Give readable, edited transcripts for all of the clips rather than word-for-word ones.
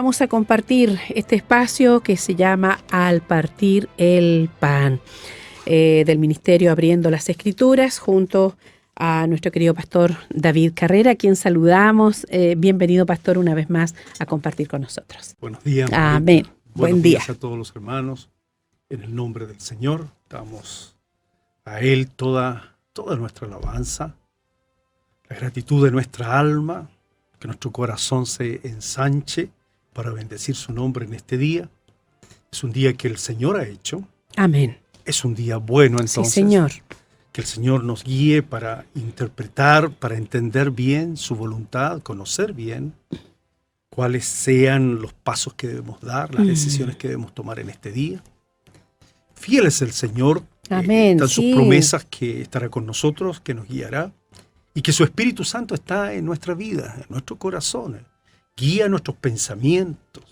vamos a compartir este espacio que se llama Al Partir el Pan, del Ministerio Abriendo las Escrituras, junto a nuestro querido pastor David Carrera, a quien saludamos. Bienvenido, pastor, una vez más a compartir con nosotros. Buenos días. Amén. Buen día. Buenos días a todos los hermanos. En el nombre del Señor, damos a Él toda nuestra alabanza, la gratitud de nuestra alma, que nuestro corazón se ensanche para bendecir su nombre en este día. Es un día que el Señor ha hecho. Amén. Es un día bueno, entonces. Sí, Señor. Que el Señor nos guíe para interpretar, para entender bien su voluntad, conocer bien cuáles sean los pasos que debemos dar, las decisiones que debemos tomar en este día. Fiel es el Señor. Amén. Están sus promesas, que estará con nosotros, que nos guiará. Y que su Espíritu Santo está en nuestra vida, en nuestro corazón. Guía nuestros pensamientos.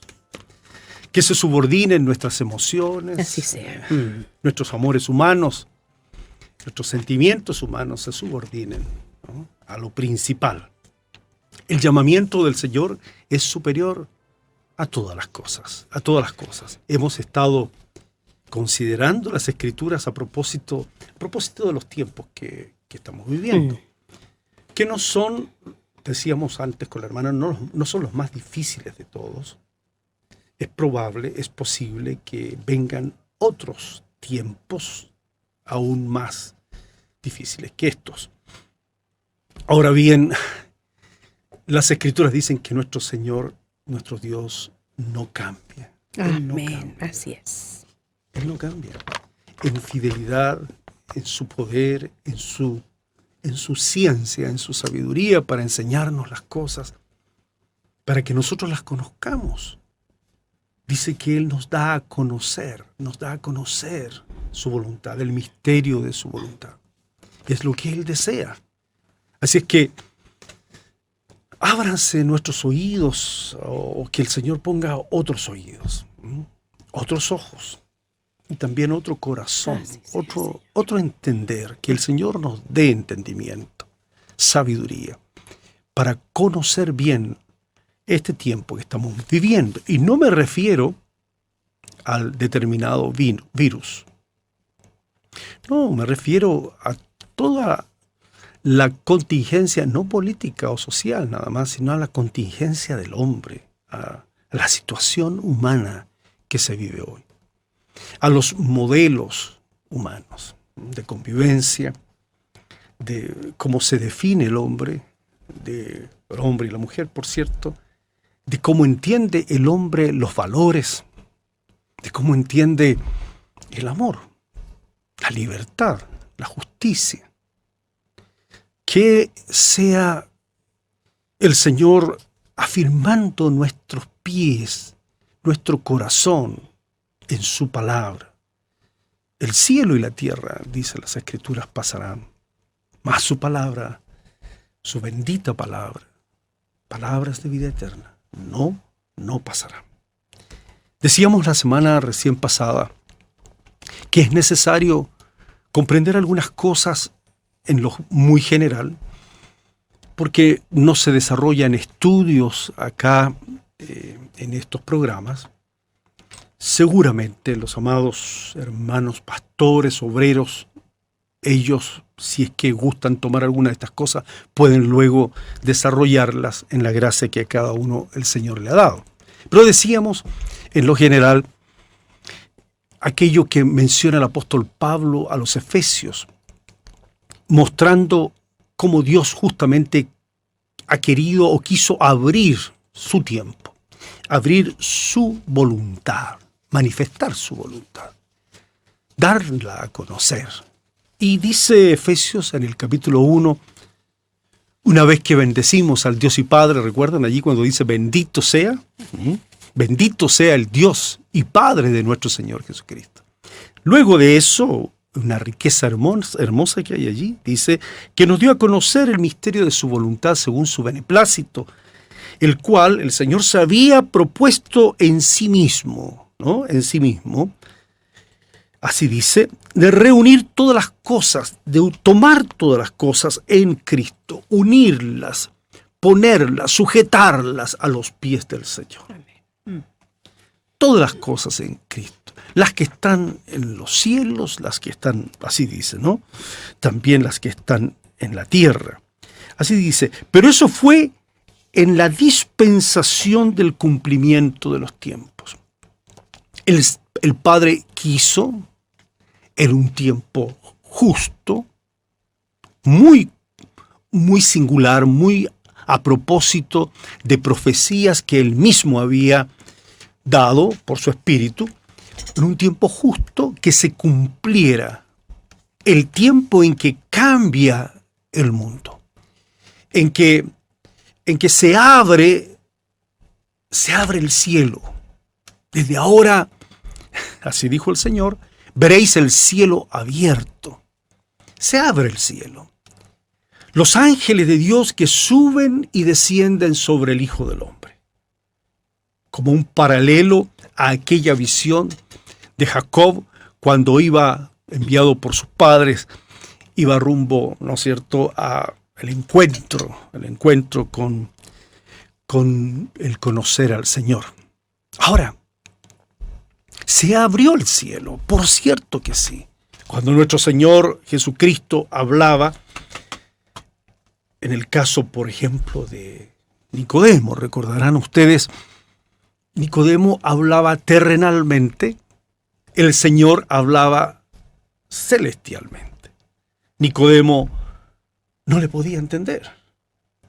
Que se subordinen nuestras emociones. Así sea. Nuestros amores humanos, nuestros sentimientos humanos se subordinen, ¿no?, a lo principal. El llamamiento del Señor es superior a todas las cosas, a todas las cosas. Hemos estado considerando las Escrituras a propósito de los tiempos que estamos viviendo, que no son, decíamos antes con la hermana, no son los más difíciles de todos. Es probable, es posible que vengan otros tiempos aún más difíciles que estos. Ahora bien, las Escrituras dicen que nuestro Señor, nuestro Dios, no cambia. Amén. No cambia. Así es. Él no cambia. En fidelidad, en su poder, en su ciencia, en su sabiduría para enseñarnos las cosas, para que nosotros las conozcamos. Dice que Él nos da a conocer su voluntad, el misterio de su voluntad. Es lo que Él desea. Así es que ábranse nuestros oídos, o que el Señor ponga otros oídos, otros ojos, y también otro corazón, otro entender, que el Señor nos dé entendimiento, sabiduría, para conocer bien este tiempo que estamos viviendo. Y no me refiero al determinado virus. No, me refiero a toda la contingencia, no política o social nada más, sino a la contingencia del hombre, a la situación humana que se vive hoy, a los modelos humanos de convivencia, de cómo se define el hombre y la mujer, por cierto, de cómo entiende el hombre los valores, de cómo entiende el amor, la libertad, la justicia. Que sea el Señor afirmando nuestros pies, nuestro corazón en su palabra. El cielo y la tierra, dice las Escrituras, pasarán, mas su palabra, su bendita palabra, palabras de vida eterna, no pasarán. Decíamos la semana recién pasada que es necesario comprender algunas cosas en lo muy general, porque no se desarrollan estudios acá en estos programas. Seguramente los amados hermanos pastores, obreros, ellos, si es que gustan tomar alguna de estas cosas, pueden luego desarrollarlas en la gracia que a cada uno el Señor le ha dado. Pero decíamos, en lo general, aquello que menciona el apóstol Pablo a los Efesios, mostrando cómo Dios justamente ha querido o quiso abrir su tiempo, abrir su voluntad, manifestar su voluntad, darla a conocer. Y dice Efesios en el capítulo 1, una vez que bendecimos al Dios y Padre, ¿recuerdan allí cuando dice bendito sea? Bendito sea el Dios y Padre de nuestro Señor Jesucristo. Luego de eso, una riqueza hermosa que hay allí, dice que nos dio a conocer el misterio de su voluntad según su beneplácito, el cual el Señor se había propuesto en sí mismo, ¿no? En sí mismo, así dice, de reunir todas las cosas, de tomar todas las cosas en Cristo, unirlas, ponerlas, sujetarlas a los pies del Señor. todas las cosas en Cristo. Las que están en los cielos, las que están, así dice, ¿no? También las que están en la tierra. Así dice, pero eso fue en la dispensación del cumplimiento de los tiempos. El Padre quiso, en un tiempo justo, muy, muy singular, muy a propósito de profecías que Él mismo había dado por su Espíritu, en un tiempo justo que se cumpliera el tiempo en que cambia el mundo, en que se abre el cielo. Desde ahora, así dijo el Señor, veréis el cielo abierto. Se abre el cielo. Los ángeles de Dios que suben y descienden sobre el Hijo del Hombre. Como un paralelo a aquella visión de Jacob cuando iba, enviado por sus padres, iba rumbo, ¿no es cierto?, al encuentro con el conocer al Señor. Ahora, se abrió el cielo, por cierto que sí. Cuando nuestro Señor Jesucristo hablaba, en el caso, por ejemplo, de Nicodemo, recordarán ustedes, Nicodemo hablaba terrenalmente, el Señor hablaba celestialmente. Nicodemo no le podía entender.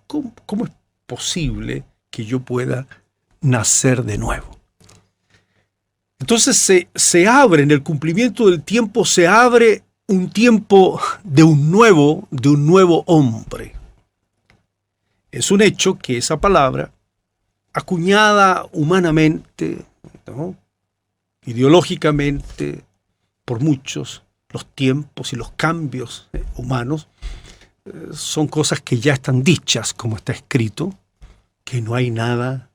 ¿Cómo es posible que yo pueda nacer de nuevo? Entonces se abre, en el cumplimiento del tiempo, se abre un tiempo de un nuevo hombre. Es un hecho que esa palabra, acuñada humanamente, ¿no?, ideológicamente, por muchos, los tiempos y los cambios humanos, son cosas que ya están dichas, como está escrito, que no hay nada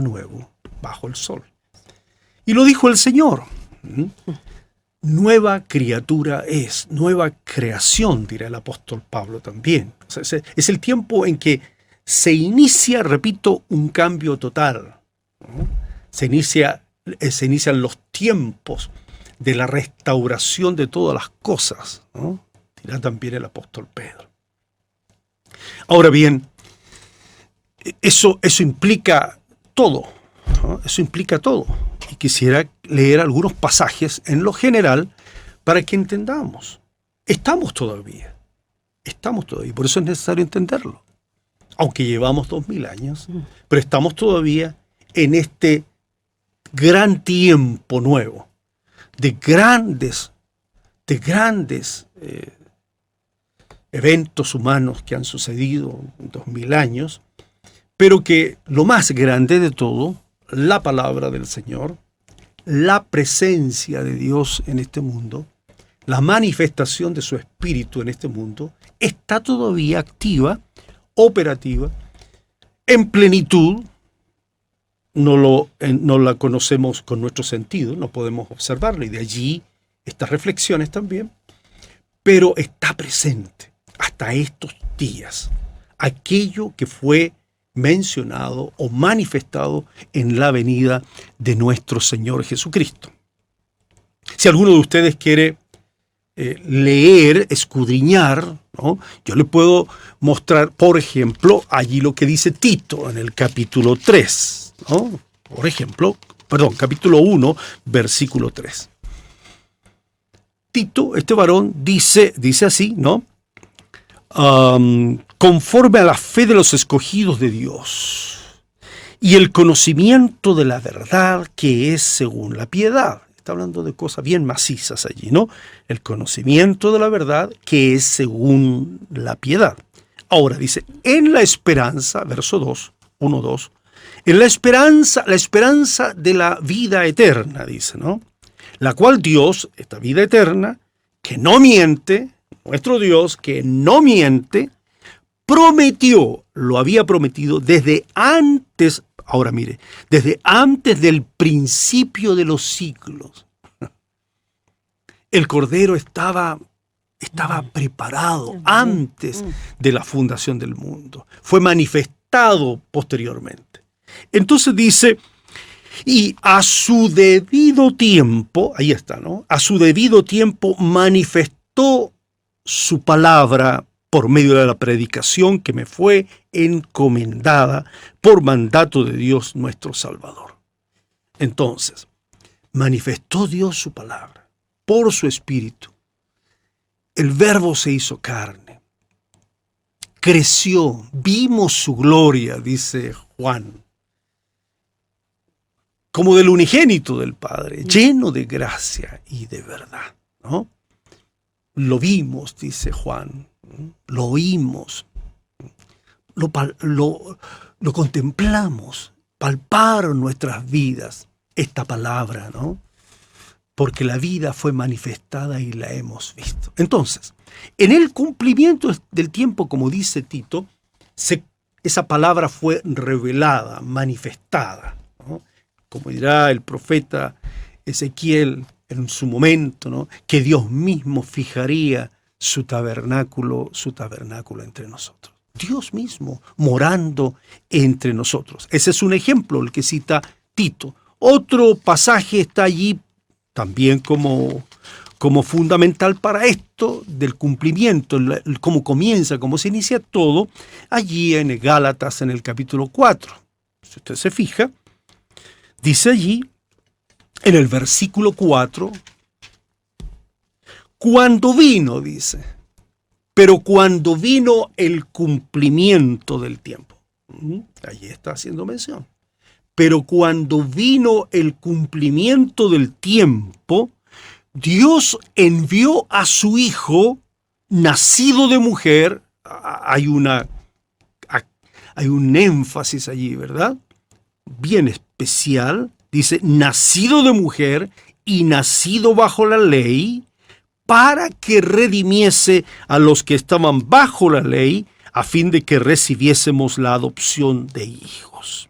nuevo bajo el sol. Y lo dijo el Señor. Nueva criatura es, nueva creación, dirá el apóstol Pablo también. O sea, es el tiempo en que se inicia, repito, un cambio total, ¿no? Se inician los tiempos de la restauración de todas las cosas, ¿no?, dirá también el apóstol Pedro. Ahora bien, eso implica todo, ¿no? Eso implica todo. Y quisiera leer algunos pasajes en lo general para que entendamos. Estamos todavía, por eso es necesario entenderlo. Aunque llevamos 2000 años, pero estamos todavía en este gran tiempo nuevo, de grandes eventos humanos que han sucedido en 2000 años, pero que lo más grande de todo, la palabra del Señor, la presencia de Dios en este mundo, la manifestación de su Espíritu en este mundo, está todavía activa, operativa, en plenitud. No la conocemos con nuestro sentido, no podemos observarlo, y de allí estas reflexiones también, pero está presente hasta estos días aquello que fue mencionado o manifestado en la venida de nuestro Señor Jesucristo. Si alguno de ustedes quiere leer, escudriñar, ¿no?, yo le puedo mostrar, por ejemplo, allí lo que dice Tito en el capítulo 3, ¿no? Por ejemplo, capítulo 1, versículo 3. Tito, este varón, dice así, ¿no? Conforme a la fe de los escogidos de Dios y el conocimiento de la verdad que es según la piedad. Está hablando de cosas bien macizas allí, ¿no? El conocimiento de la verdad que es según la piedad. Ahora dice, en la esperanza, verso 2, 1, 2, en la esperanza de la vida eterna, dice, ¿no? La cual Dios, esta vida eterna, que no miente, nuestro Dios, que no miente, lo había prometido desde antes, ahora mire, desde antes del principio de los siglos. El Cordero estaba preparado antes de la fundación del mundo. Fue manifestado posteriormente. Entonces dice, Y a su debido tiempo, ahí está, ¿no? A su debido tiempo manifestó su palabra por medio de la predicación que me fue encomendada por mandato de Dios nuestro Salvador. Entonces, manifestó Dios su palabra por su Espíritu. El Verbo se hizo carne, creció, vimos su gloria, dice Juan, como del unigénito del Padre, lleno de gracia y de verdad, ¿no? Lo vimos, dice Juan, lo oímos, lo contemplamos, palparon nuestras vidas esta palabra, ¿no? Porque la vida fue manifestada y la hemos visto. Entonces, en el cumplimiento del tiempo, como dice Tito, esa palabra fue revelada, manifestada, ¿no? Como dirá el profeta Ezequiel en su momento, ¿no? Que Dios mismo fijaría su tabernáculo entre nosotros. Dios mismo morando entre nosotros. Ese es un ejemplo, el que cita Tito. Otro pasaje está allí también como fundamental para esto del cumplimiento, cómo comienza, cómo se inicia todo, allí en Gálatas en el capítulo 4. Si usted se fija, dice allí, en el versículo 4, cuando vino, dice, pero cuando vino el cumplimiento del tiempo. Allí está haciendo mención. Pero cuando vino el cumplimiento del tiempo, Dios envió a su Hijo, nacido de mujer. Hay un énfasis allí, ¿verdad? Bien especial. Dice, nacido de mujer y nacido bajo la ley, para que redimiese a los que estaban bajo la ley, a fin de que recibiésemos la adopción de hijos.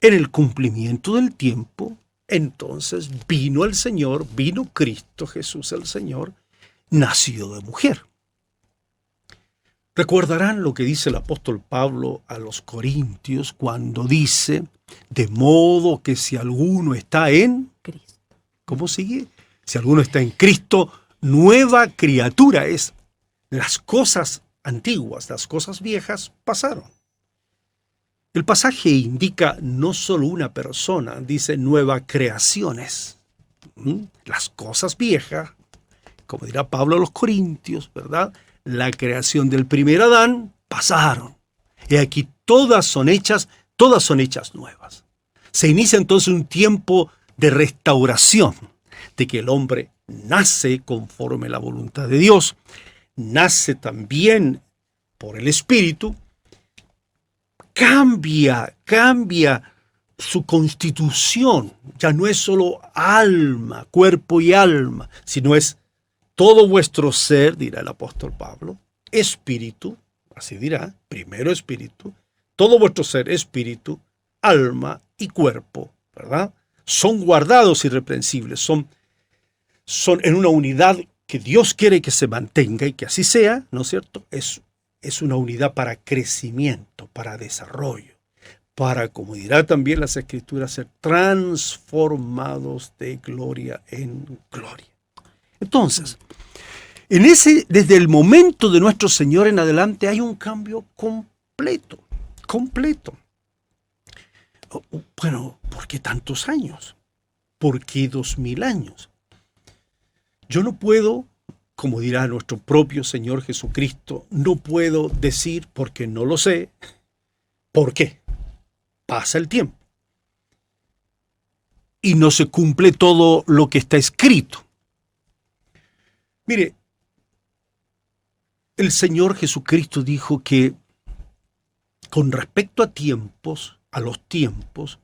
En el cumplimiento del tiempo, entonces vino el Señor, vino Cristo Jesús el Señor, nacido de mujer. Recordarán lo que dice el apóstol Pablo a los Corintios cuando dice, de modo que si alguno está en Cristo. ¿Cómo sigue? Si alguno está en Cristo, nueva criatura es. Las cosas antiguas, las cosas viejas pasaron. El pasaje indica no solo una persona, dice nuevas creaciones. Las cosas viejas, como dirá Pablo a los Corintios, ¿verdad? La creación del primer Adán pasaron. Y aquí todas son hechas nuevas. Se inicia entonces un tiempo de restauración, de que el hombre nace conforme a la voluntad de Dios, nace también por el Espíritu, cambia su constitución, ya no es solo alma, cuerpo y alma, sino es todo vuestro ser, dirá el apóstol Pablo, espíritu, así dirá, primero espíritu, todo vuestro ser, espíritu, alma y cuerpo, ¿verdad? Son guardados irreprensibles, son en una unidad que Dios quiere que se mantenga y que así sea, ¿no es cierto? Es una unidad para crecimiento, para desarrollo, para, como dirá también las Escrituras, ser transformados de gloria en gloria. Entonces, desde el momento de nuestro Señor en adelante hay un cambio completo. Bueno, ¿por qué tantos años? ¿Por qué 2000 años? Yo no puedo, como dirá nuestro propio Señor Jesucristo, no puedo decir, porque no lo sé, ¿por qué? Pasa el tiempo. Y no se cumple todo lo que está escrito. Mire, el Señor Jesucristo dijo que con respecto a los tiempos,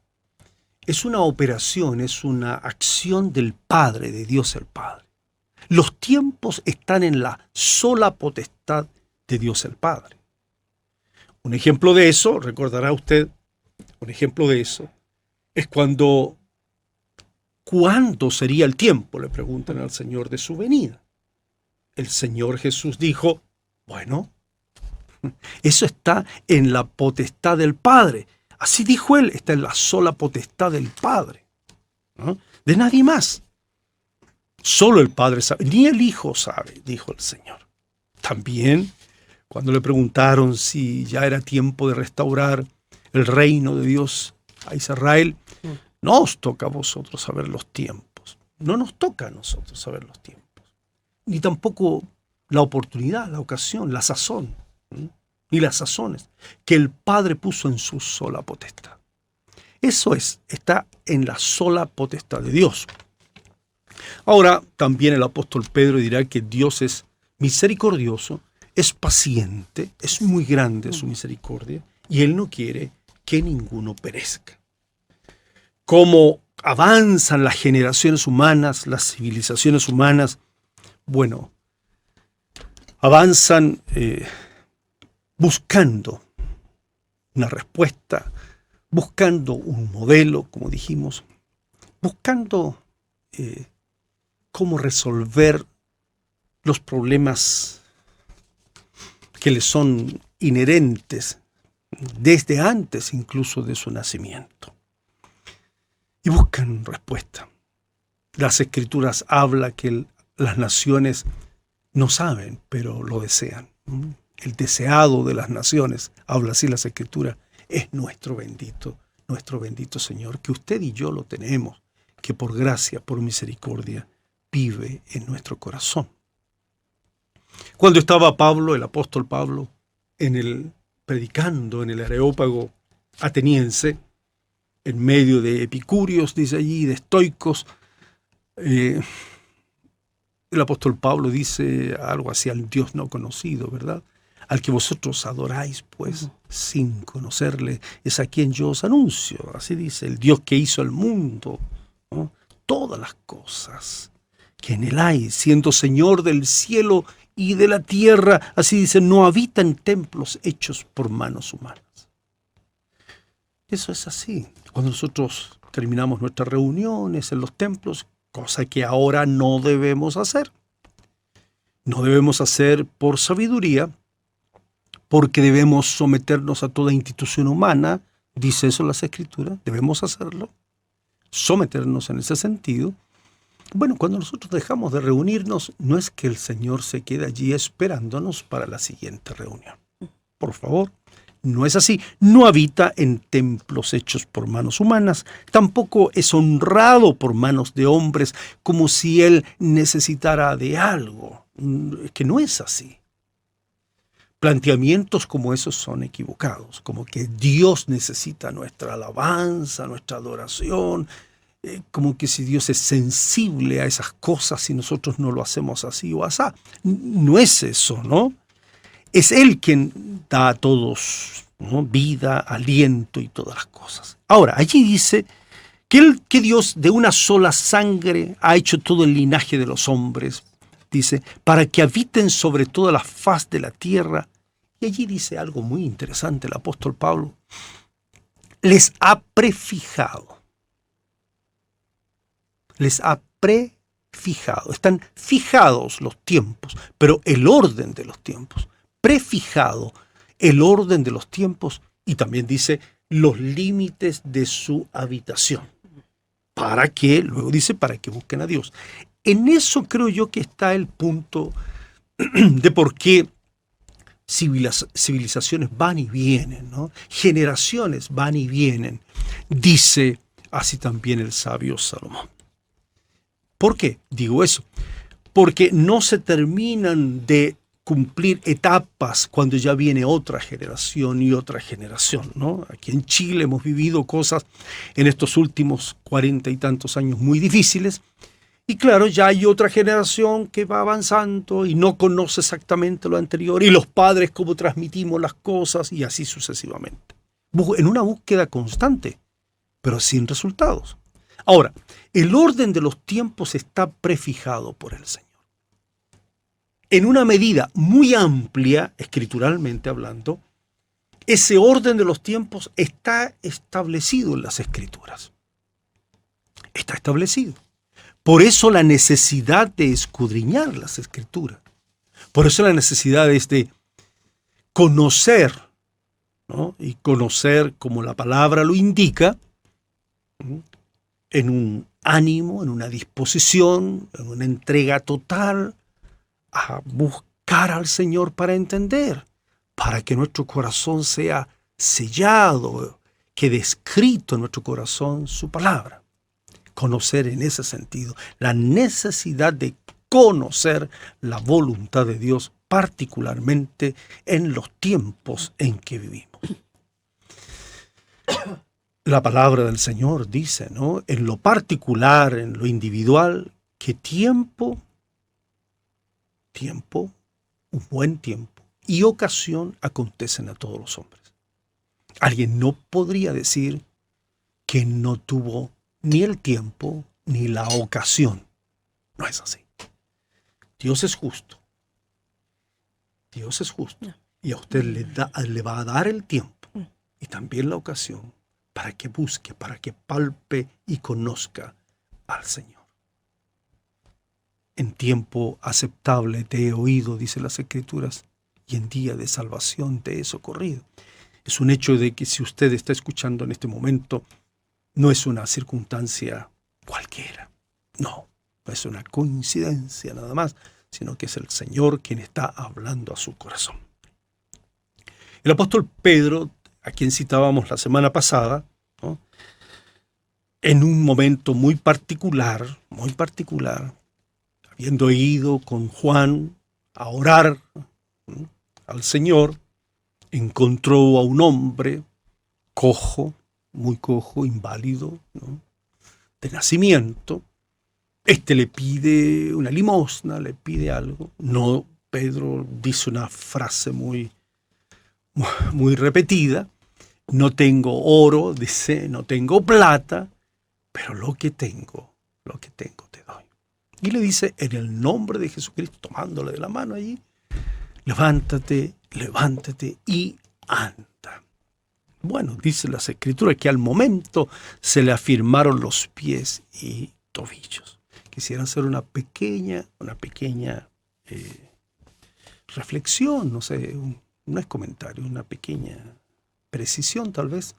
es una operación, es una acción del Padre, de Dios el Padre. Los tiempos están en la sola potestad de Dios el Padre. Un ejemplo de eso, recordará usted, un ejemplo de eso, es ¿cuándo sería el tiempo? Le preguntan al Señor de su venida. El Señor Jesús dijo, bueno, eso está en la potestad del Padre. Así dijo él, está en la sola potestad del Padre, ¿no? De nadie más. Solo el Padre sabe, ni el Hijo sabe, dijo el Señor. También, cuando le preguntaron si ya era tiempo de restaurar el reino de Dios a Israel, no os toca a vosotros saber los tiempos. No nos toca a nosotros saber los tiempos. Ni tampoco la oportunidad, la ocasión, la sazón, ni las sazones que el Padre puso en su sola potestad. Eso está en la sola potestad de Dios. Ahora, también el apóstol Pedro dirá que Dios es misericordioso, es paciente, es muy grande su misericordia, y Él no quiere que ninguno perezca. Cómo avanzan las generaciones humanas, las civilizaciones humanas, bueno, avanzan buscando una respuesta, buscando un modelo, como dijimos, buscando cómo resolver los problemas que les son inherentes desde antes incluso de su nacimiento. Y buscan respuesta. Las Escrituras hablan que las naciones no saben, pero lo desean. El deseado de las naciones, habla así las Escrituras, es nuestro bendito Señor, que usted y yo lo tenemos, que por gracia, por misericordia, vive en nuestro corazón. Cuando estaba Pablo, el apóstol Pablo, predicando en el Areópago ateniense, en medio de epicúreos, dice allí, de estoicos, el apóstol Pablo dice algo así: al Dios no conocido, ¿verdad? Al que vosotros adoráis, pues, sin conocerle, es a quien yo os anuncio. Así dice, el Dios que hizo el mundo, ¿no? Todas las cosas que en él hay, siendo Señor del cielo y de la tierra, así dice, no habita en templos hechos por manos humanas. Eso es así. Cuando nosotros terminamos nuestras reuniones en los templos, cosa que ahora no debemos hacer. No debemos hacer por sabiduría, porque debemos someternos a toda institución humana, dice eso las Escrituras, debemos hacerlo, someternos en ese sentido. Bueno, cuando nosotros dejamos de reunirnos, no es que el Señor se quede allí esperándonos para la siguiente reunión. Por favor, no es así. No habita en templos hechos por manos humanas, tampoco es honrado por manos de hombres como si Él necesitara de algo. Que no es así. Planteamientos como esos son equivocados, como que Dios necesita nuestra alabanza, nuestra adoración, como que si Dios es sensible a esas cosas y nosotros no lo hacemos así o asá. No es eso, ¿no? Es Él quien da a todos, ¿no?, vida, aliento y todas las cosas. Ahora, allí dice que Dios de una sola sangre ha hecho todo el linaje de los hombres, dice, para que habiten sobre toda la faz de la tierra. Y allí dice algo muy interesante el apóstol Pablo: les ha prefijado. Les ha prefijado. Están fijados los tiempos, pero el orden de los tiempos. Prefijado el orden de los tiempos, y también dice los límites de su habitación. ¿Para qué? Luego dice para que busquen a Dios. En eso creo yo que está el punto de por qué civilizaciones van y vienen, ¿no? Generaciones van y vienen, dice así también el sabio Salomón. ¿Por qué digo eso? Porque no se terminan de cumplir etapas cuando ya viene otra generación y otra generación, ¿no? Aquí en Chile hemos vivido cosas en estos últimos 40 y tantos años muy difíciles, y claro, ya hay otra generación que va avanzando y no conoce exactamente lo anterior, y los padres cómo transmitimos las cosas, y así sucesivamente. En una búsqueda constante, pero sin resultados. Ahora, el orden de los tiempos está prefijado por el Señor. En una medida muy amplia, escrituralmente hablando, ese orden de los tiempos está establecido en las Escrituras. Está establecido. Por eso la necesidad de escudriñar las Escrituras. Por eso la necesidad es de conocer ¿no? Y conocer, como la palabra lo indica, en un ánimo, en una disposición, en una entrega total a buscar al Señor para entender, para que nuestro corazón sea sellado, quede escrito en nuestro corazón su palabra. Conocer en ese sentido, la necesidad de conocer la voluntad de Dios, particularmente en los tiempos en que vivimos. La palabra del Señor dice, ¿no?, en lo particular, en lo individual, que tiempo, un buen tiempo y ocasión acontecen a todos los hombres. Alguien no podría decir que no tuvo ni el tiempo ni la ocasión. No es así. Dios es justo. Dios es justo. Y a usted le va a dar el tiempo y también la ocasión para que busque, para que palpe y conozca al Señor. En tiempo aceptable te he oído, dice las Escrituras, y en día de salvación te he socorrido. Es un hecho de que si usted está escuchando en este momento, no es una circunstancia cualquiera. No es una coincidencia nada más, sino que es el Señor quien está hablando a su corazón. El apóstol Pedro, a quien citábamos la semana pasada, ¿no?, en un momento muy particular, habiendo ido con Juan a orar, ¿no?, al Señor, encontró a un hombre cojo, muy cojo, inválido, ¿no?, de nacimiento. Este le pide una limosna, le pide algo. No, Pedro dice una frase muy repetida. No tengo oro, dice, no tengo plata, pero lo que tengo te doy. Y le dice, en el nombre de Jesucristo, tomándole de la mano allí, levántate y anda. Bueno, dice las Escrituras que al momento se le afirmaron los pies y tobillos. Quisiera hacer una pequeña reflexión, no sé, no es comentario, una pequeña precisión tal vez.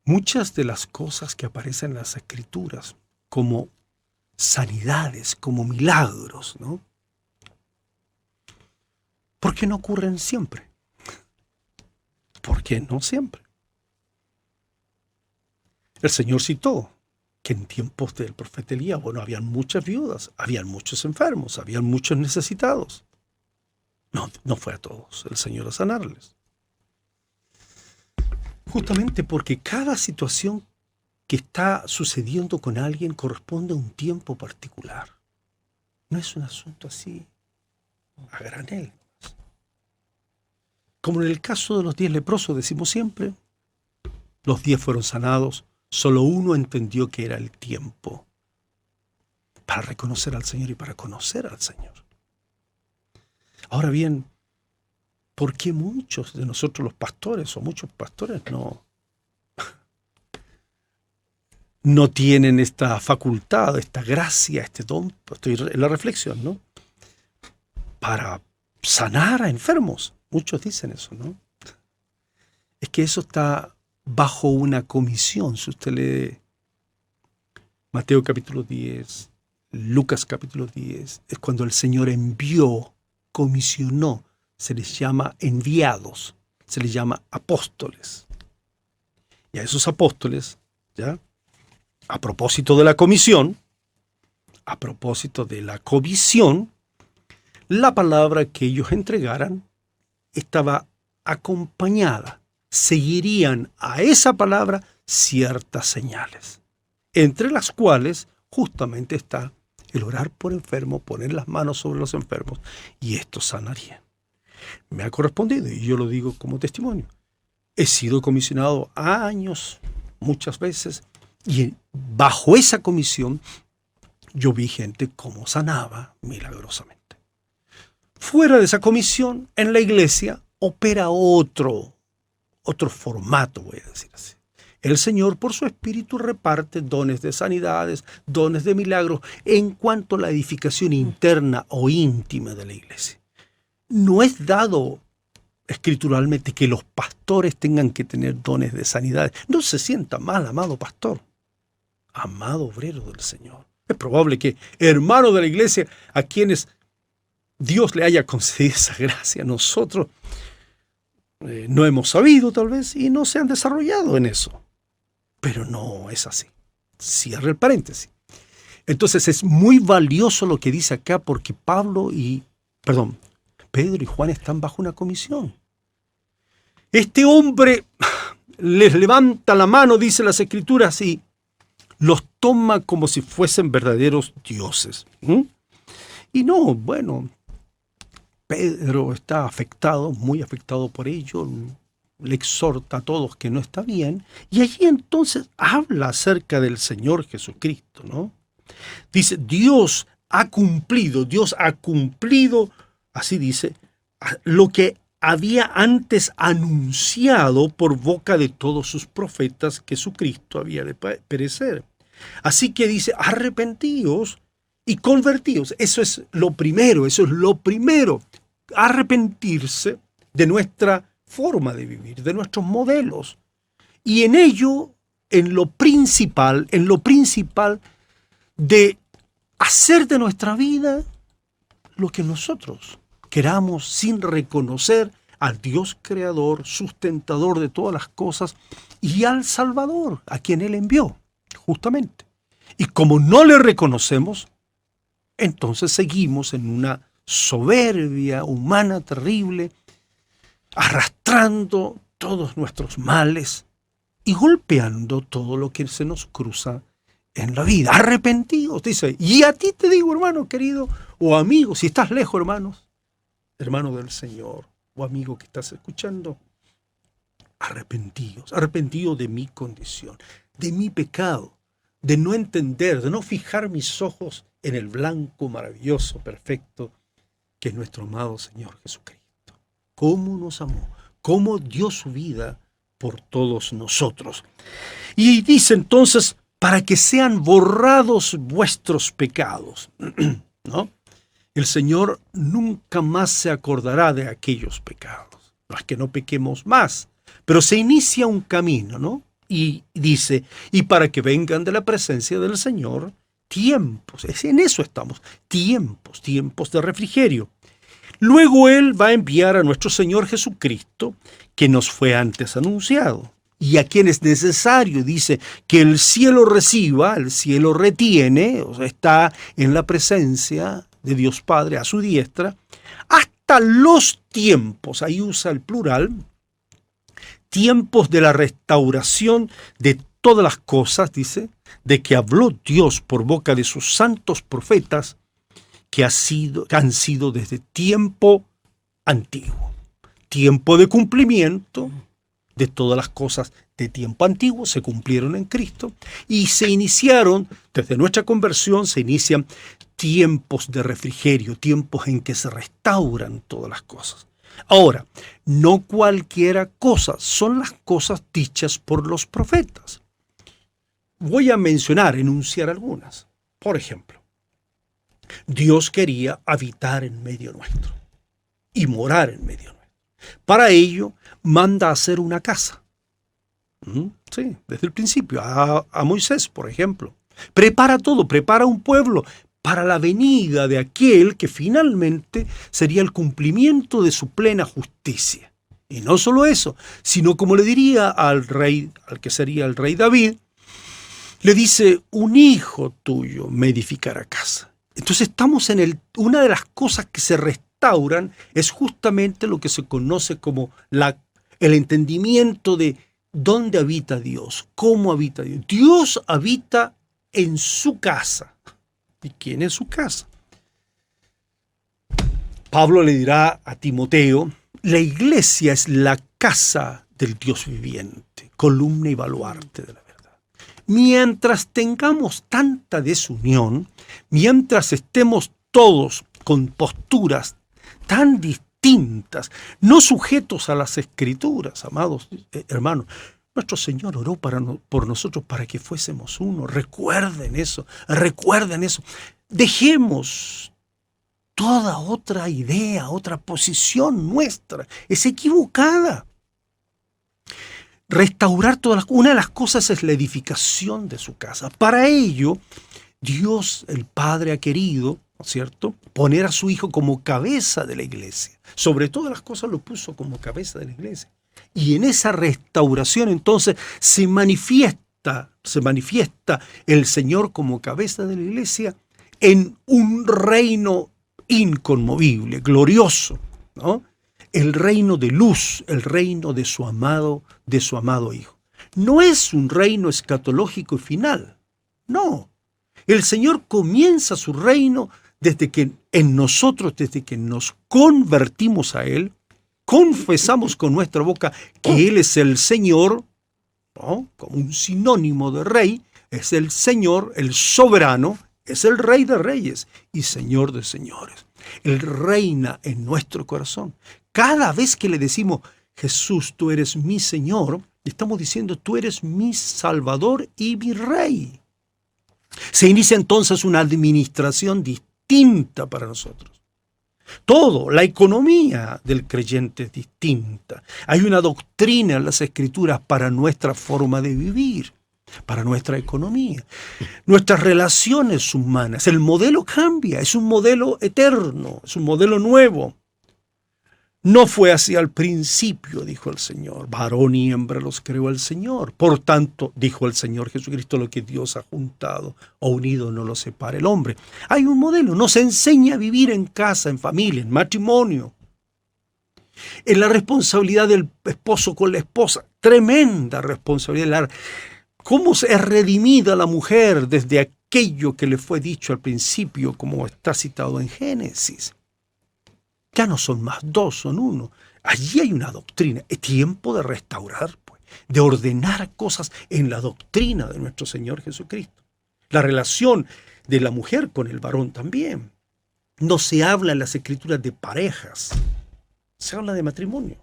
Muchas de las cosas que aparecen en las Escrituras como sanidades, como milagros, ¿no?, ¿por qué no ocurren siempre? ¿Por qué no siempre? El Señor citó que en tiempos del profeta Elías, habían muchas viudas, habían muchos enfermos, habían muchos necesitados. No fue a todos el Señor a sanarles. Justamente porque cada situación que está sucediendo con alguien corresponde a un tiempo particular. No es un asunto así a granel. Como en el caso de los 10 leprosos, decimos siempre, los 10 fueron sanados, solo uno entendió que era el tiempo para reconocer al Señor y para conocer al Señor. Ahora bien, ¿por qué muchos de nosotros los pastores o muchos pastores no tienen esta facultad, esta gracia, este don? Estoy en la reflexión, ¿no?, para sanar a enfermos. Muchos dicen eso, ¿no? Es que eso está bajo una comisión. Si usted lee Mateo capítulo 10, Lucas capítulo 10, es cuando el Señor envió, comisionó, se les llama enviados, se les llama apóstoles. Y a esos apóstoles, ¿ya?, a propósito de la comisión, a propósito de la comisión, la palabra que ellos entregaran estaba acompañada. Seguirían a esa palabra ciertas señales, entre las cuales justamente está el orar por enfermos, poner las manos sobre los enfermos, y estos sanarían. Me ha correspondido, y yo lo digo como testimonio. He sido comisionado años, muchas veces, y bajo esa comisión yo vi gente cómo sanaba milagrosamente. Fuera de esa comisión, en la iglesia, opera otro formato, voy a decir así. El Señor, por su Espíritu, reparte dones de sanidades, dones de milagros, en cuanto a la edificación interna o íntima de la iglesia. No es dado escrituralmente que los pastores tengan que tener dones de sanidad. No se sienta mal, amado pastor, amado obrero del Señor. Es probable que hermanos de la iglesia a quienes Dios le haya concedido esa gracia, nosotros no hemos sabido tal vez y no se han desarrollado en eso. Pero no es así. Cierre el paréntesis. Entonces es muy valioso lo que dice acá porque Pedro y Juan están bajo una comisión. Este hombre les levanta la mano, dice las Escrituras, y los toma como si fuesen verdaderos dioses. Y no, bueno, Pedro está afectado, muy afectado por ello, le exhorta a todos que no está bien, y allí entonces habla acerca del Señor Jesucristo, ¿no? Dice, Dios ha cumplido, así dice, lo que había antes anunciado por boca de todos sus profetas que Jesucristo había de perecer. Así que dice, arrepentíos y convertíos. Eso es lo primero, arrepentirse de nuestra forma de vivir, de nuestros modelos. Y en ello, en lo principal, de hacer de nuestra vida lo que nosotros queramos sin reconocer al Dios creador, sustentador de todas las cosas y al Salvador, a quien Él envió, justamente. Y como no le reconocemos, entonces seguimos en una soberbia humana terrible, arrastrando todos nuestros males y golpeando todo lo que se nos cruza en la vida. Arrepentidos, dice. Y a ti te digo, hermano querido, o amigo, si estás lejos, hermano del Señor, o amigo que estás escuchando, arrepentidos de mi condición, de mi pecado, de no entender, de no fijar mis ojos en el blanco maravilloso, perfecto, que es nuestro amado Señor Jesucristo. Cómo nos amó, cómo dio su vida por todos nosotros. Y dice entonces, para que sean borrados vuestros pecados, ¿no? El Señor nunca más se acordará de aquellos pecados. No es que no pequemos más, pero se inicia un camino, ¿no? Y dice, y para que vengan de la presencia del Señor tiempos, en eso estamos, tiempos de refrigerio. Luego Él va a enviar a nuestro Señor Jesucristo, que nos fue antes anunciado, y a quien es necesario, dice, que el cielo reciba, el cielo retiene, o sea, está en la presencia de Dios Padre a su diestra, hasta los tiempos, ahí usa el plural, tiempos de la restauración de todas las cosas, dice, de que habló Dios por boca de sus santos profetas, que han sido desde tiempo antiguo. Tiempo de cumplimiento de todas las cosas de tiempo antiguo se cumplieron en Cristo y se iniciaron, desde nuestra conversión, se inician tiempos de refrigerio, tiempos en que se restauran todas las cosas. Ahora, no cualquiera cosa, son las cosas dichas por los profetas. Voy a enunciar algunas. Por ejemplo, Dios quería habitar en medio nuestro y morar en medio nuestro. Para ello, manda a hacer una casa. Sí, desde el principio, a Moisés, por ejemplo. Prepara todo, prepara un pueblo para la venida de aquel que finalmente sería el cumplimiento de su plena justicia. Y no solo eso, sino como le diría al rey, al que sería el rey David, le dice, un hijo tuyo me edificará casa. Entonces estamos en una de las cosas que se restauran es justamente lo que se conoce como el entendimiento de dónde habita Dios, cómo habita Dios. Dios habita en su casa. ¿Y quién es su casa? Pablo le dirá a Timoteo, la iglesia es la casa del Dios viviente, columna y baluarte de la verdad. Mientras tengamos tanta desunión, mientras estemos todos con posturas tan distintas, no sujetos a las Escrituras, amados hermanos, nuestro Señor oró por nosotros para que fuésemos uno. Recuerden eso. Dejemos Toda otra idea, otra posición nuestra es equivocada. Restaurar una de las cosas es la edificación de su casa. Para ello, Dios el Padre ha querido, ¿no es cierto?, poner a su Hijo como cabeza de la iglesia. Sobre todas las cosas lo puso como cabeza de la iglesia. Y en esa restauración entonces se manifiesta el Señor como cabeza de la iglesia en un reino inconmovible, glorioso, ¿no? El reino de luz, el reino de su amado Hijo. No es un reino escatológico y final, no. El Señor comienza su reino desde que en nosotros, desde que nos convertimos a Él, confesamos con nuestra boca que Él es el Señor, ¿no?, como un sinónimo de rey, es el Señor, el soberano, es el Rey de Reyes y Señor de Señores. Él reina en nuestro corazón. Cada vez que le decimos, Jesús, tú eres mi Señor, estamos diciendo, tú eres mi Salvador y mi Rey. Se inicia entonces una administración distinta para nosotros. Todo, la economía del creyente es distinta. Hay una doctrina en las Escrituras para nuestra forma de vivir, para nuestra economía, nuestras relaciones humanas. El modelo cambia, es un modelo eterno, es un modelo nuevo. No fue así al principio, dijo el Señor. Varón y hembra los creó el Señor. Por tanto, dijo el Señor Jesucristo, lo que Dios ha juntado o unido no lo separa el hombre. Hay un modelo, nos enseña a vivir en casa, en familia, en matrimonio. En la responsabilidad del esposo con la esposa, tremenda responsabilidad. ¿Cómo es redimida la mujer desde aquello que le fue dicho al principio, como está citado en Génesis? Ya no son más dos, son uno. Allí hay una doctrina. Es tiempo de restaurar, pues, de ordenar cosas en la doctrina de nuestro Señor Jesucristo. La relación de la mujer con el varón también. No se habla en las Escrituras de parejas, se habla de matrimonio.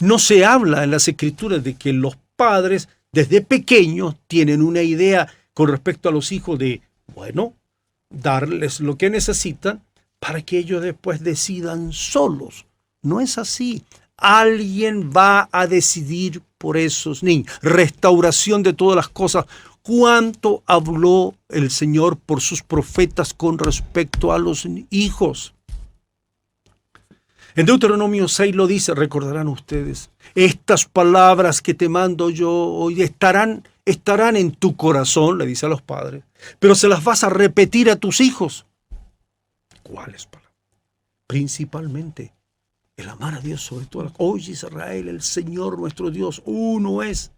No se habla en las Escrituras de que los padres desde pequeños tienen una idea con respecto a los hijos de, bueno, darles lo que necesitan para que ellos después decidan solos. No es así. Alguien va a decidir por esos niños. Restauración de todas las cosas. ¿Cuánto habló el Señor por sus profetas con respecto a los hijos? En Deuteronomio 6 lo dice, recordarán ustedes, estas palabras que te mando yo hoy estarán en tu corazón, le dice a los padres, pero se las vas a repetir a tus hijos. ¿Cuáles palabras? Principalmente el amar a Dios sobre todas las cosas. Oye Israel, el Señor nuestro Dios, uno es.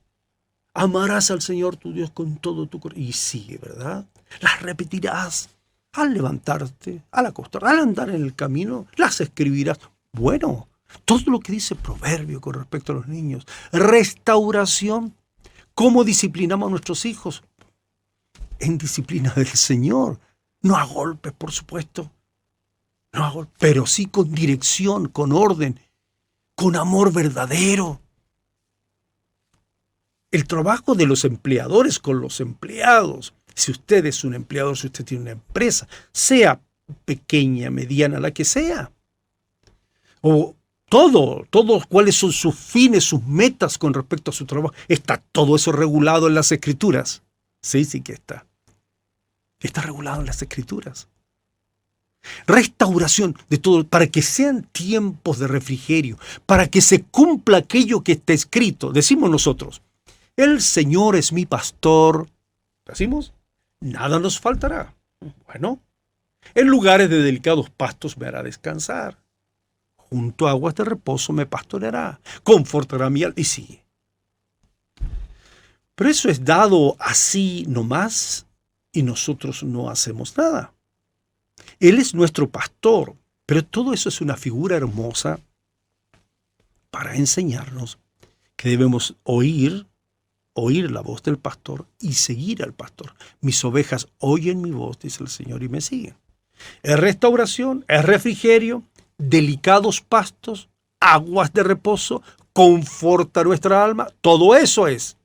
Amarás al Señor tu Dios con todo tu corazón. Y sigue, ¿verdad? Las repetirás al levantarte, al acostarte, al andar en el camino, las escribirás. Bueno, todo lo que dice Proverbio con respecto a los niños. Restauración. ¿Cómo disciplinamos a nuestros hijos? En disciplina del Señor. No a golpes, por supuesto. No a golpes, pero sí con dirección, con orden, con amor verdadero. El trabajo de los empleadores con los empleados. Si usted es un empleador, si usted tiene una empresa, sea pequeña, mediana, la que sea. O todos cuáles son sus fines, sus metas con respecto a su trabajo. ¿Está todo eso regulado en las Escrituras? Sí que está. Está regulado en las Escrituras. Restauración de todo, para que sean tiempos de refrigerio, para que se cumpla aquello que está escrito. Decimos nosotros, el Señor es mi pastor. ¿Decimos? Nada nos faltará. Bueno, en lugares de delicados pastos me hará descansar. Junto a aguas de reposo me pastoreará, confortará mi alma. Y sigue. Pero eso es dado así nomás y nosotros no hacemos nada. Él es nuestro pastor, pero todo eso es una figura hermosa para enseñarnos que debemos oír la voz del pastor y seguir al pastor. Mis ovejas oyen mi voz, dice el Señor, y me siguen. Es restauración, es refrigerio, delicados pastos, aguas de reposo, conforta nuestra alma, todo eso es.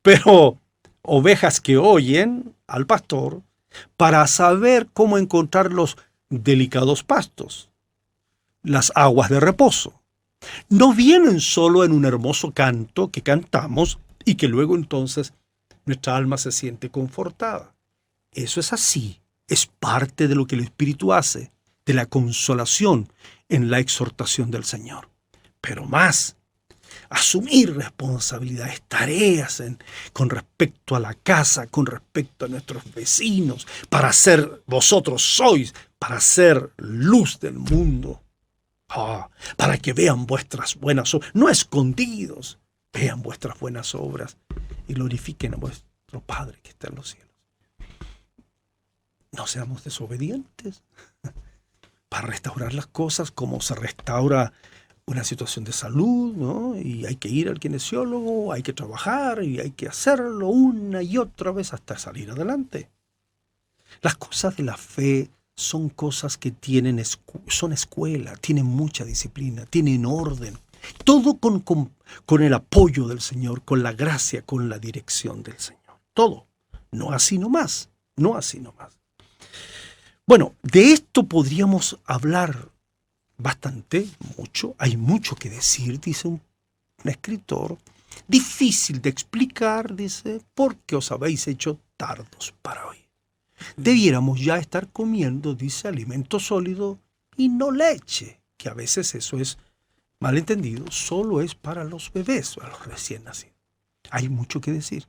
Pero ovejas que oyen al pastor para saber cómo encontrar los delicados pastos, las aguas de reposo. No vienen solo en un hermoso canto que cantamos y que luego entonces nuestra alma se siente confortada. Eso es así, es parte de lo que el Espíritu hace, de la consolación en la exhortación del Señor. Pero más, asumir responsabilidades, tareas con respecto a la casa, con respecto a nuestros vecinos, para ser, vosotros sois, para ser luz del mundo. Para que vean vuestras buenas obras, no escondidos, vean vuestras buenas obras y glorifiquen a vuestro Padre que está en los cielos. No seamos desobedientes para restaurar las cosas como se restaura una situación de salud, ¿no? Y hay que ir al kinesiólogo, hay que trabajar y hay que hacerlo una y otra vez hasta salir adelante. Las cosas de la fe son cosas que son escuela, tienen mucha disciplina, tienen orden. Todo con el apoyo del Señor, con la gracia, con la dirección del Señor. Todo. No así nomás. No así nomás. Bueno, de esto podríamos hablar bastante, mucho. Hay mucho que decir, dice un escritor. Difícil de explicar, dice, porque os habéis hecho tardos para hoy. Debiéramos ya estar comiendo, dice, alimento sólido y no leche, que a veces eso es malentendido, solo es para los bebés, a los recién nacidos. Hay mucho que decir.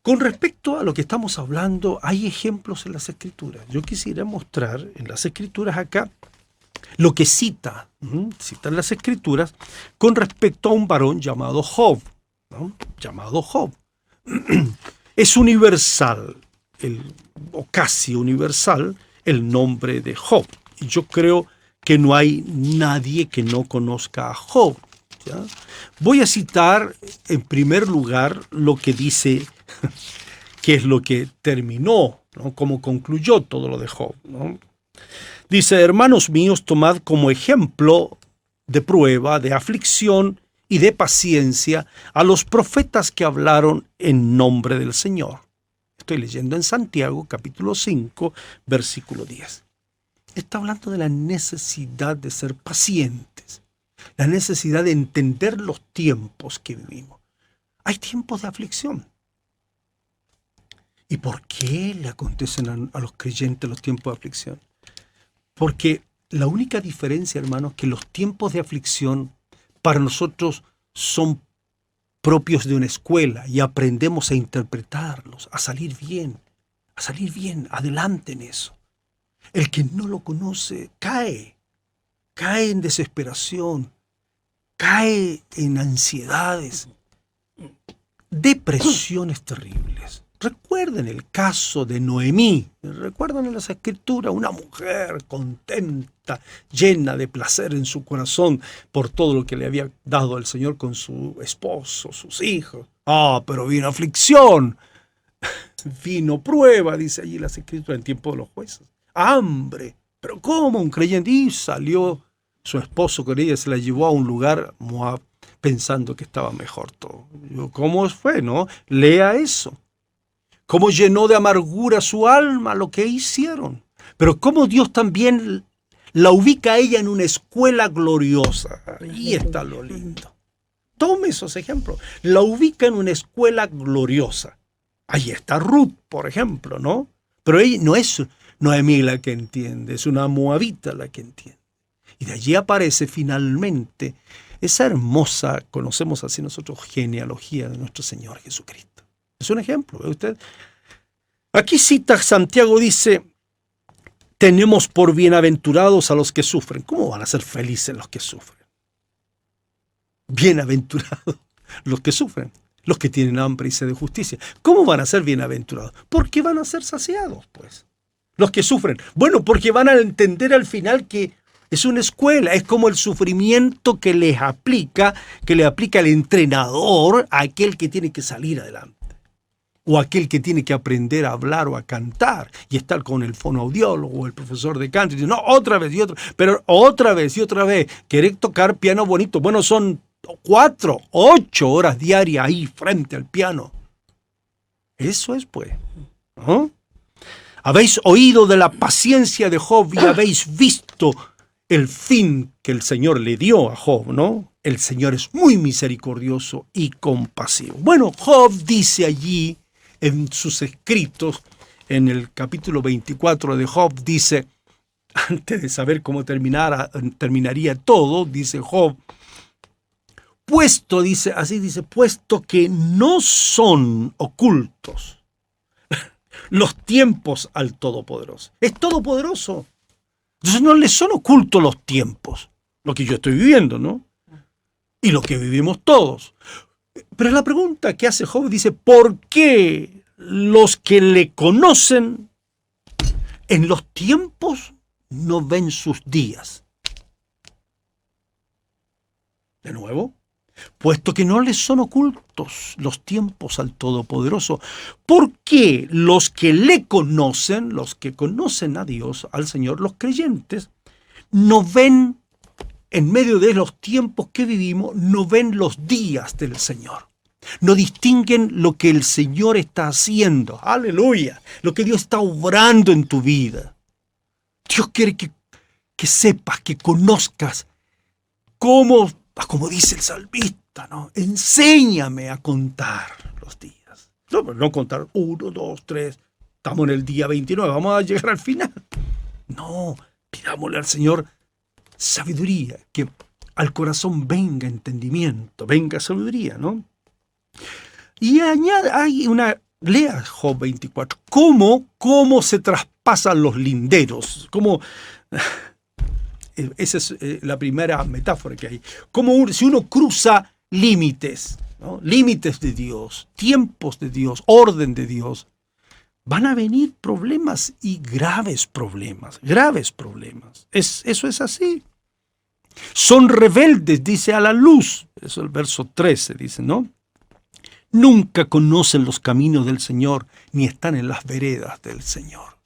Con respecto a lo que estamos hablando, hay ejemplos en las Escrituras. Yo quisiera mostrar en las Escrituras acá lo que citan las Escrituras con respecto a un varón llamado Job, ¿no? Llamado Job. Es universal, o casi universal, el nombre de Job. Y yo creo que no hay nadie que no conozca a Job, ¿ya? Voy a citar en primer lugar lo que dice, que es lo que terminó, ¿no? Cómo concluyó todo lo de Job, ¿no? Dice: hermanos míos, tomad como ejemplo de prueba, de aflicción y de paciencia a los profetas que hablaron en nombre del Señor. Estoy leyendo en Santiago, capítulo 5, versículo 10. Está hablando de la necesidad de ser pacientes, la necesidad de entender los tiempos que vivimos. Hay tiempos de aflicción. ¿Y por qué le acontecen a los creyentes los tiempos de aflicción? Porque la única diferencia, hermanos, que los tiempos de aflicción para nosotros son propios de una escuela y aprendemos a interpretarlos, a salir bien, adelante en eso. El que no lo conoce cae en desesperación, cae en ansiedades, depresiones terribles. Recuerden el caso de Noemí, recuerdan en las Escrituras, una mujer contenta, llena de placer en su corazón por todo lo que le había dado el Señor con su esposo, sus hijos. Pero vino aflicción, vino prueba, dice allí las Escrituras en tiempo de los jueces. Hambre, pero ¿cómo un creyente? Y salió su esposo con ella, se la llevó a un lugar, Moab, pensando que estaba mejor todo. ¿Cómo fue, no? Lea eso. Cómo llenó de amargura su alma lo que hicieron. Pero cómo Dios también la ubica a ella en una escuela gloriosa. Ahí está lo lindo. Tome esos ejemplos. La ubica en una escuela gloriosa. Ahí está Ruth, por ejemplo, ¿no? Pero ella no es Noemí la que entiende, es una moabita la que entiende. Y de allí aparece finalmente esa hermosa, conocemos así nosotros, genealogía de nuestro Señor Jesucristo. Es un ejemplo, ¿ve usted? Aquí cita Santiago, dice: tenemos por bienaventurados a los que sufren. ¿Cómo van a ser felices los que sufren? Bienaventurados los que sufren, los que tienen hambre y sed de justicia. ¿Cómo van a ser bienaventurados? Porque van a ser saciados, pues. Los que sufren. Bueno, porque van a entender al final que es una escuela, es como el sufrimiento que le aplica el entrenador a aquel que tiene que salir adelante. O aquel que tiene que aprender a hablar o a cantar y estar con el fonoaudiólogo o el profesor de canto y dice: no, otra vez y otra, pero otra vez y otra vez, querer tocar piano bonito. Bueno, son 4, 8 horas diarias ahí frente al piano. Eso es, pues, ¿no? Habéis oído de la paciencia de Job y habéis visto el fin que el Señor le dio a Job, ¿no? El Señor es muy misericordioso y compasivo. Bueno, Job dice allí en sus escritos, en el capítulo 24 de Job, dice, antes de saber cómo terminaría todo, dice Job, puesto que no son ocultos los tiempos al Todopoderoso. Es todopoderoso. Entonces no le son ocultos los tiempos, lo que yo estoy viviendo, ¿no? Y lo que vivimos todos. Pero la pregunta que hace Job dice, ¿por qué los que le conocen en los tiempos no ven sus días? De nuevo, puesto que no les son ocultos los tiempos al Todopoderoso, ¿por qué los que le conocen, los que conocen a Dios, al Señor, los creyentes, no ven, en medio de los tiempos que vivimos, no ven los días del Señor? No distinguen lo que el Señor está haciendo. ¡Aleluya! Lo que Dios está obrando en tu vida. Dios quiere que sepas, que conozcas cómo, como dice el salmista, ¿no? Enséñame a contar los días. No contar 1, 2, 3. Estamos en el día 29, vamos a llegar al final. No, pidámosle al Señor sabiduría, que al corazón venga entendimiento, venga sabiduría, ¿no? Y lea Job 24, cómo se traspasan los linderos, esa es la primera metáfora que hay, si uno cruza límites, ¿no? Límites de Dios, tiempos de Dios, orden de Dios, van a venir problemas y graves problemas. Eso es así. Son rebeldes, dice, a la luz. Eso es el verso 13, dice, ¿no? Nunca conocen los caminos del Señor, ni están en las veredas del Señor.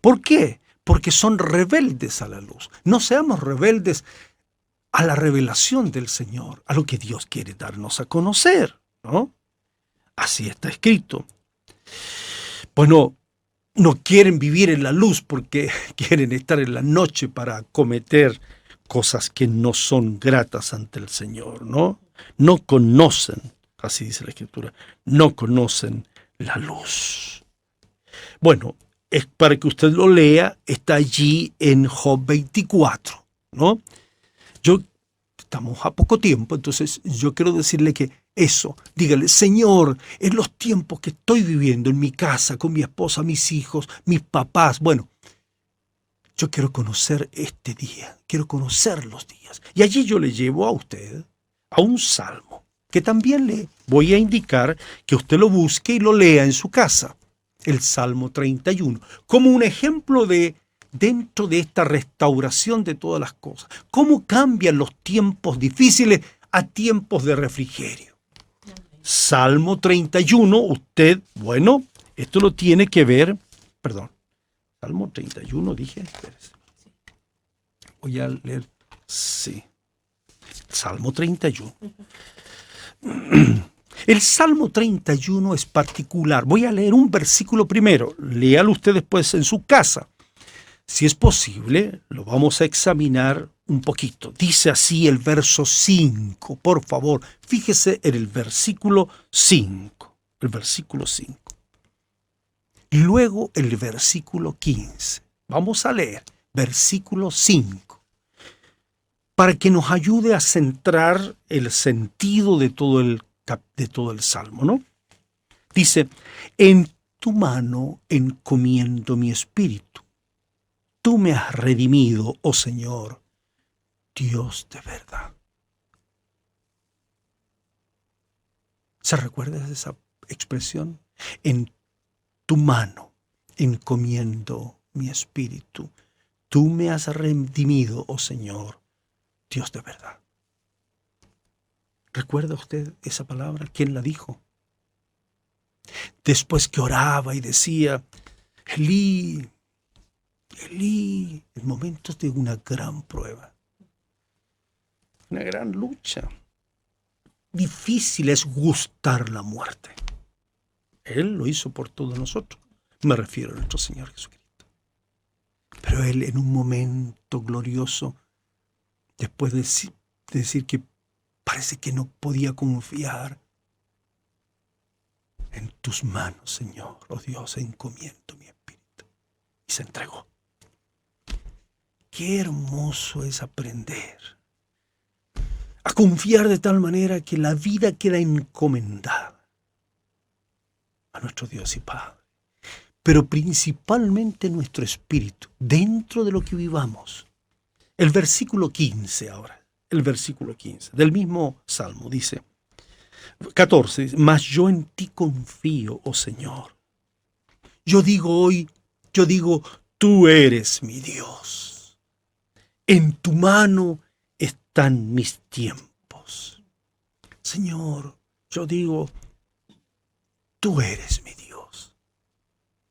¿Por qué? Porque son rebeldes a la luz. No seamos rebeldes a la revelación del Señor, a lo que Dios quiere darnos a conocer, ¿no? Así está escrito. Pues no quieren vivir en la luz porque quieren estar en la noche para cometer cosas que no son gratas ante el Señor, ¿no? No conocen, así dice la Escritura, no conocen la luz. Bueno, es para que usted lo lea, está allí en Job 24, ¿no? Estamos a poco tiempo, entonces yo quiero decirle que eso, dígale, Señor, en los tiempos que estoy viviendo en mi casa, con mi esposa, mis hijos, mis papás, bueno, yo quiero conocer este día, quiero conocer los días. Y allí yo le llevo a usted a un salmo, que también le voy a indicar que usted lo busque y lo lea en su casa. El Salmo 31, como un ejemplo de dentro de esta restauración de todas las cosas. Cómo cambian los tiempos difíciles a tiempos de refrigerio. Salmo 31, usted, bueno, esto lo tiene que ver, perdón, Salmo 31 dije, espérese. Voy a leer, sí, Salmo 31. El Salmo 31 es particular. Voy a leer un versículo primero. Léalo usted después en su casa. Si es posible, lo vamos a examinar un poquito. Dice así el verso 5. Por favor, fíjese en el versículo 5. El versículo 5. Y luego el versículo 15. Vamos a leer versículo 5. Para que nos ayude a centrar el sentido de todo el Salmo, ¿no? Dice, en tu mano encomiendo mi espíritu. Tú me has redimido, oh Señor, Dios de verdad. ¿Se recuerda de esa expresión? En tu mano encomiendo mi espíritu. Tú me has redimido, oh Señor, Dios de verdad. ¿Recuerda usted esa palabra? ¿Quién la dijo? Después que oraba y decía, Elí, Elí, en momentos de una gran prueba, una gran lucha. Difícil es gustar la muerte. Él lo hizo por todos nosotros. Me refiero a nuestro Señor Jesucristo. Pero Él, en un momento glorioso, después de decir que parece que no podía confiar, en tus manos, Señor, oh Dios, encomiendo mi espíritu. Y se entregó. Qué hermoso es aprender a confiar de tal manera que la vida queda encomendada a nuestro Dios y Padre. Pero principalmente nuestro espíritu, dentro de lo que vivamos. El versículo 15 ahora, el versículo 15 del mismo Salmo dice, 14, dice, mas yo en ti confío, oh Señor. Yo digo, tú eres mi Dios. En tu mano están mis tiempos. Señor, yo digo, tú eres mi Dios.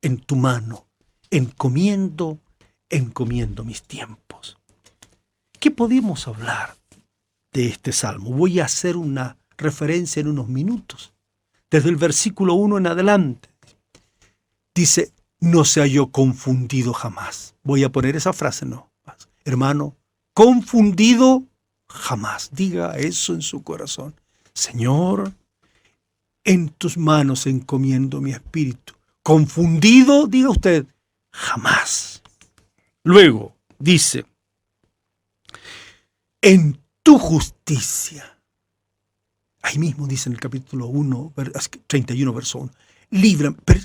En tu mano encomiendo mis tiempos. ¿Qué podemos hablar de este salmo? Voy a hacer una referencia en unos minutos. Desde el versículo 1 en adelante. Dice, no se halló confundido jamás. Voy a poner esa frase, no. Hermano, confundido jamás. Diga eso en su corazón. Señor, en tus manos encomiendo mi espíritu. Confundido, diga usted, jamás. Luego dice, en tu justicia. Ahí mismo dice en el capítulo 1, 31, verso 1.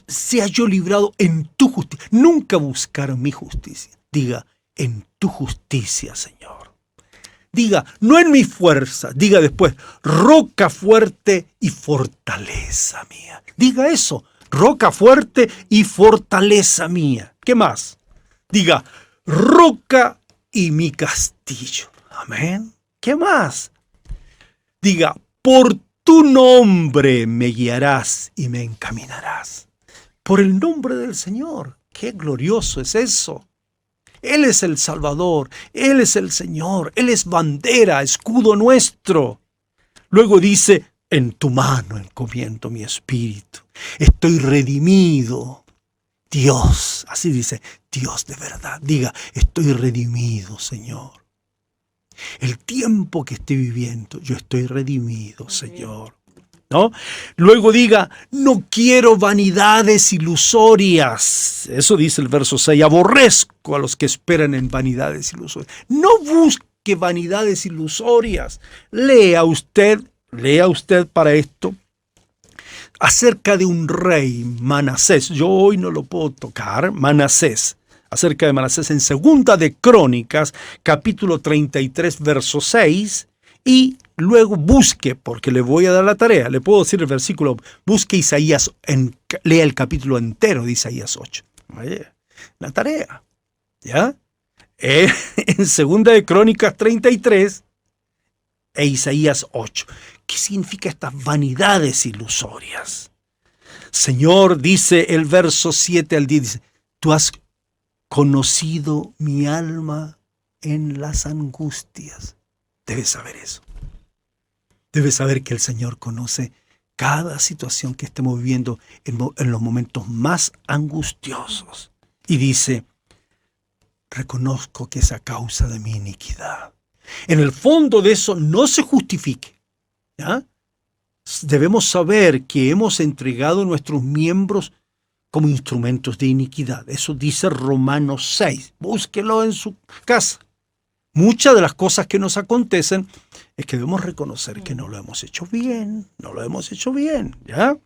Sea yo librado en tu justicia. Nunca buscaron mi justicia. Diga, en tu justicia, Señor. Diga, no en mi fuerza. Diga después, roca fuerte y fortaleza mía. Diga eso, roca fuerte y fortaleza mía. ¿Qué más? Diga, roca y mi castillo. Amén. ¿Qué más? Diga, por tu nombre me guiarás y me encaminarás. Por el nombre del Señor. Qué glorioso es eso. Él es el Salvador, Él es el Señor, Él es bandera, escudo nuestro. Luego dice, en tu mano encomiendo mi espíritu. Estoy redimido. Dios, así dice, Dios de verdad. Diga, estoy redimido, Señor. El tiempo que esté viviendo, yo estoy redimido, Señor. ¿No? Luego diga, no quiero vanidades ilusorias. Eso dice el verso 6. Aborrezco a los que esperan en vanidades ilusorias. No busque vanidades ilusorias. Lea usted para esto acerca de un rey, Manasés. Yo hoy no lo puedo tocar, Manasés. Acerca de Manasés en Segunda de Crónicas, capítulo 33, verso 6, y luego busque, porque le voy a dar la tarea, le puedo decir el versículo, busque Isaías, lea el capítulo entero de Isaías 8. La tarea, ¿ya? En Segunda de Crónicas 33 e Isaías 8. ¿Qué significa estas vanidades ilusorias? Señor, dice el verso 7 al 10, dice, tú has conocido mi alma en las angustias. Debes saber eso. Debes saber que el Señor conoce cada situación que estemos viviendo en los momentos más angustiosos. Y dice, reconozco que es a causa de mi iniquidad. En el fondo de eso no se justifique. ¿Ya? Debemos saber que hemos entregado nuestros miembros como instrumentos de iniquidad. Eso dice Romanos 6. Búsquelo en su casa. Muchas de las cosas que nos acontecen es que debemos reconocer que no lo hemos hecho bien. No lo hemos hecho bien. ¿Ya?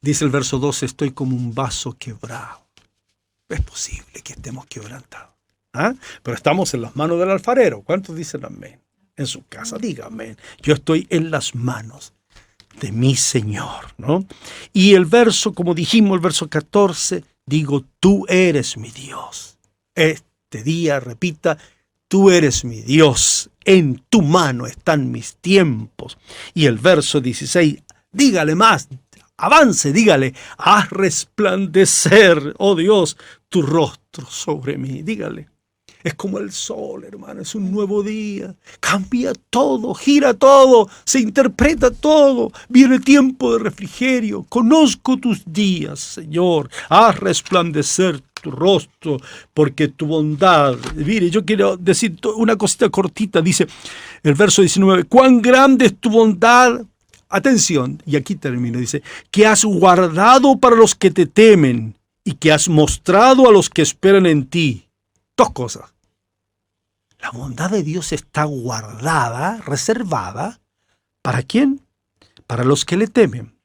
Dice el verso 12, estoy como un vaso quebrado. Es posible que estemos quebrantados. ¿Ah? Pero estamos en las manos del alfarero. ¿Cuántos dicen amén? En su casa, diga amén. Yo estoy en las manos de mi Señor, ¿no? Y el verso, como dijimos, el verso 14, digo, tú eres mi Dios. Este día, repita, tú eres mi Dios. En tu mano están mis tiempos. Y el verso 16, dígale más, avance, dígale, haz resplandecer, oh Dios, tu rostro sobre mí. Dígale, Es como el sol, hermano, es un nuevo día. Cambia todo, gira todo, se interpreta todo. Viene tiempo de refrigerio. Conozco tus días, Señor. Haz resplandecer tu rostro, porque tu bondad. Mire, yo quiero decir una cosita cortita. Dice el verso 19, cuán grande es tu bondad. Atención, y aquí termino. Dice, que has guardado para los que te temen y que has mostrado a los que esperan en ti. Dos cosas. La bondad de Dios está guardada, reservada. ¿Para quién? Para los que le temen.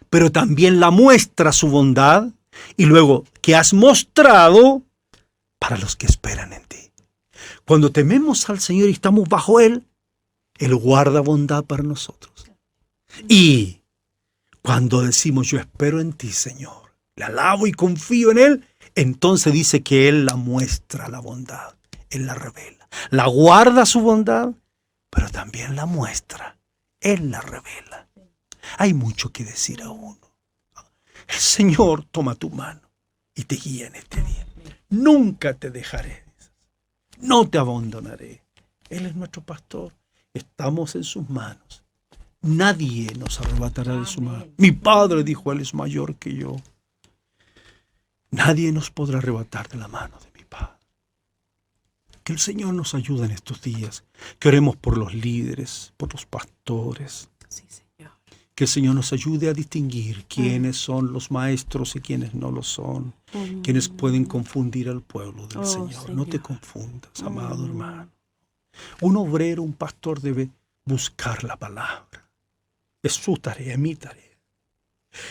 Pero también la muestra su bondad y luego que has mostrado para los que esperan en ti. Cuando tememos al Señor y estamos bajo Él, Él guarda bondad para nosotros. Y cuando decimos yo espero en ti, Señor, le alabo y confío en Él, entonces dice que Él la muestra la bondad. Él la revela. La guarda su bondad, pero también la muestra. Él la revela. Hay mucho que decir a uno. El Señor toma tu mano y te guía en este día. Nunca te dejaré. No te abandonaré. Él es nuestro pastor. Estamos en sus manos. Nadie nos arrebatará de su mano. Mi Padre dijo, Él es mayor que yo. Nadie nos podrá arrebatar de la mano de mi Padre. Que el Señor nos ayude en estos días. Que oremos por los líderes, por los pastores. Sí, Señor. Que el Señor nos ayude a distinguir quiénes son los maestros y quiénes no lo son. Quienes pueden confundir al pueblo del Señor. No te confundas, amado hermano. Un obrero, un pastor debe buscar la palabra. Es su tarea, mi tarea.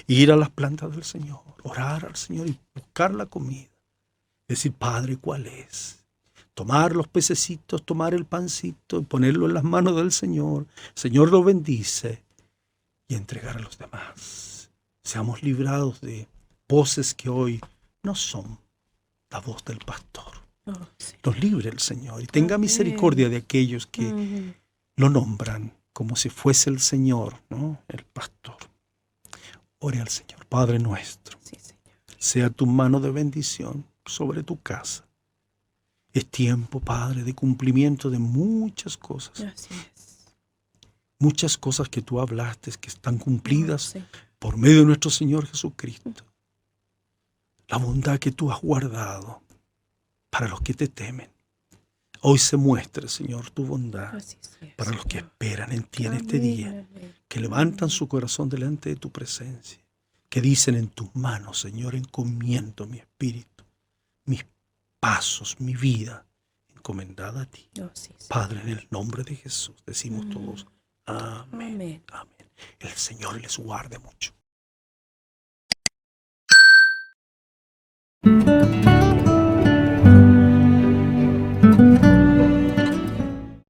Ir a las plantas del Señor, orar al Señor y buscar la comida. Decir, Padre, ¿cuál es? Tomar los pececitos, tomar el pancito y ponerlo en las manos del Señor. El Señor lo bendice y entregar a los demás. Seamos librados de voces que hoy no son la voz del pastor. Los libre el Señor y tenga misericordia de aquellos que lo nombran como si fuese el Señor, ¿no? El pastor. Ore al Señor. Padre nuestro, sí, Señor. Sea tu mano de bendición sobre tu casa. Es tiempo, Padre, de cumplimiento de muchas cosas. Así es. Muchas cosas que tú hablaste, que están cumplidas por medio de nuestro Señor Jesucristo. La bondad que tú has guardado para los que te temen. Hoy se muestre, Señor, tu bondad para los que esperan en ti en este día, que levantan su corazón delante de tu presencia, que dicen en tus manos, Señor, encomiendo mi espíritu, mis pasos, mi vida, encomendada a ti. Padre, en el nombre de Jesús, decimos todos, amén. Amén. El Señor les guarde mucho.